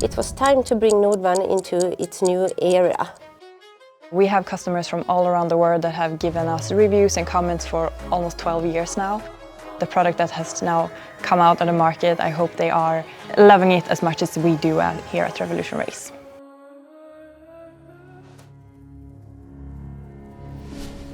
It was time to bring Nordwand into its new era. We have customers from all around the world that have given us reviews and comments for almost 12 years now. The product that has now come out on the market, I hope they are loving it as much as we do here at RevolutionRace.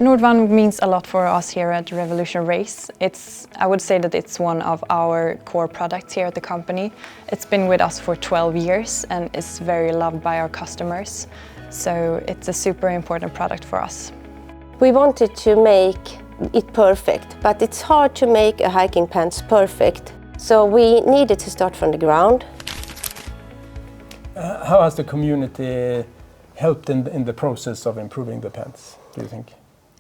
Nordwand means a lot for us here at RevolutionRace. I would say that it's one of our core products here at the company. It's been with us for 12 years and is very loved by our customers. So it's a super important product for us. We wanted to make it perfect, but it's hard to make a hiking pants perfect. So we needed to start from the ground. How has the community helped in the process of improving the pants, do you think?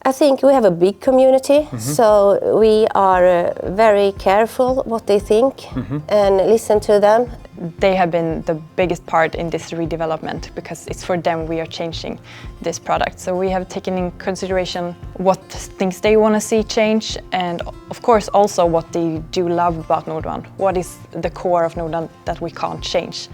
I think we have a big community, so we are very careful what they think and listen to them. They have been the biggest part in this redevelopment because it's for them we are changing this product. So we have taken in consideration what things they want to see change and of course also what they do love about Nordwand. What is the core of Nordwand that we can't change?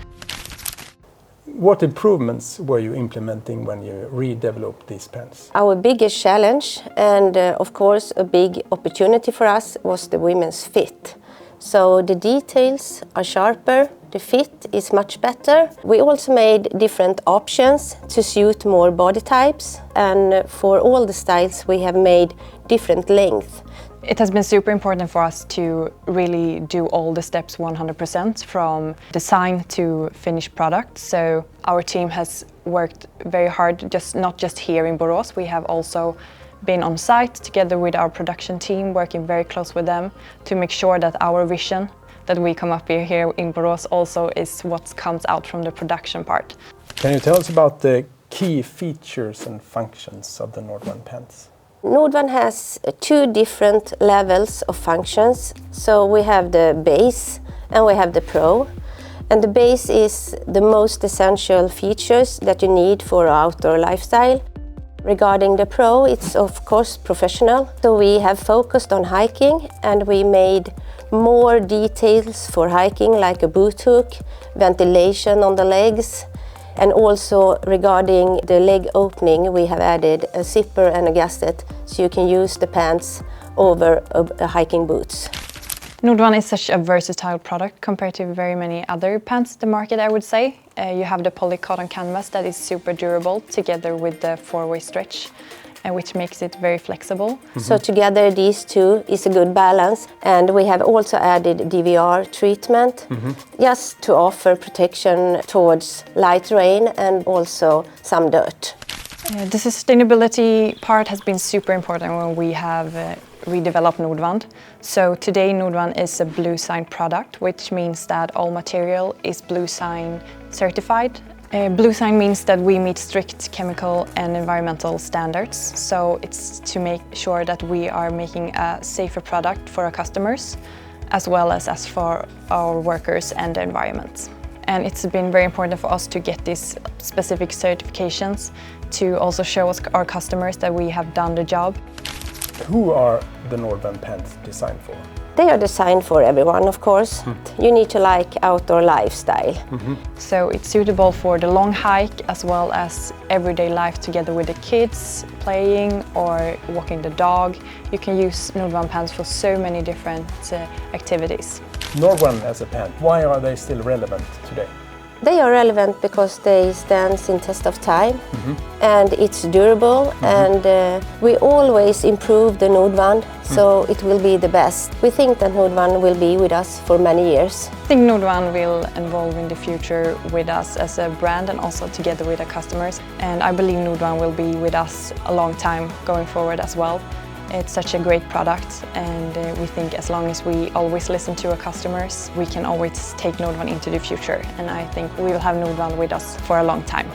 What improvements were you implementing when you redeveloped these pants? Our biggest challenge and of course a big opportunity for us was the women's fit. So the details are sharper, the fit is much better. We also made different options to suit more body types, and for all the styles we have made different lengths. It has been super important for us to really do all the steps 100% from design to finished product. So our team has worked very hard, not just here in Borås. We have also been on site together with our production team, working very close with them to make sure that our vision that we come up here in Borås also is what comes out from the production part. Can you tell us about the key features and functions of the Nordwand pants? Nordwand has two different levels of functions. So we have the base and we have the pro. And the base is the most essential features that you need for outdoor lifestyle. Regarding the pro, it's of course professional. So we have focused on hiking and we made more details for hiking, like a boot hook, ventilation on the legs. And also regarding the leg opening, we have added a zipper and a gusset so you can use the pants over hiking boots. Nordwand is such a versatile product compared to very many other pants in the market, I would say. You have the poly cotton canvas that is super durable together with the four-way stretch, which makes it very flexible. So together these two is a good balance, and we have also added DVR treatment just to offer protection towards light rain and also some dirt. The sustainability part has been super important when we have redeveloped Nordwand. So today Nordwand is a Bluesign product, which means that all material is Bluesign certified. Bluesign means that we meet strict chemical and environmental standards. So it's to make sure that we are making a safer product for our customers, as well as for our workers and the environment. And it's been very important for us to get these specific certifications to also show our customers that we have done the job. Who are the Nordwand pants designed for? They are designed for everyone, of course. You need to like outdoor lifestyle. So it's suitable for the long hike as well as everyday life together with the kids, playing or walking the dog. You can use Nordwand pants for so many different activities. Nordwand as a pant, why are they still relevant today? They are relevant because they stand in test of time and it's durable and we always improve the Nordwand, so it will be the best. We think that Nordwand will be with us for many years. I think Nordwand will evolve in the future with us as a brand and also together with our customers. And I believe Nordwand will be with us a long time going forward as well. It's such a great product, and we think as long as we always listen to our customers, we can always take Nordwand into the future. And I think we will have Nordwand with us for a long time.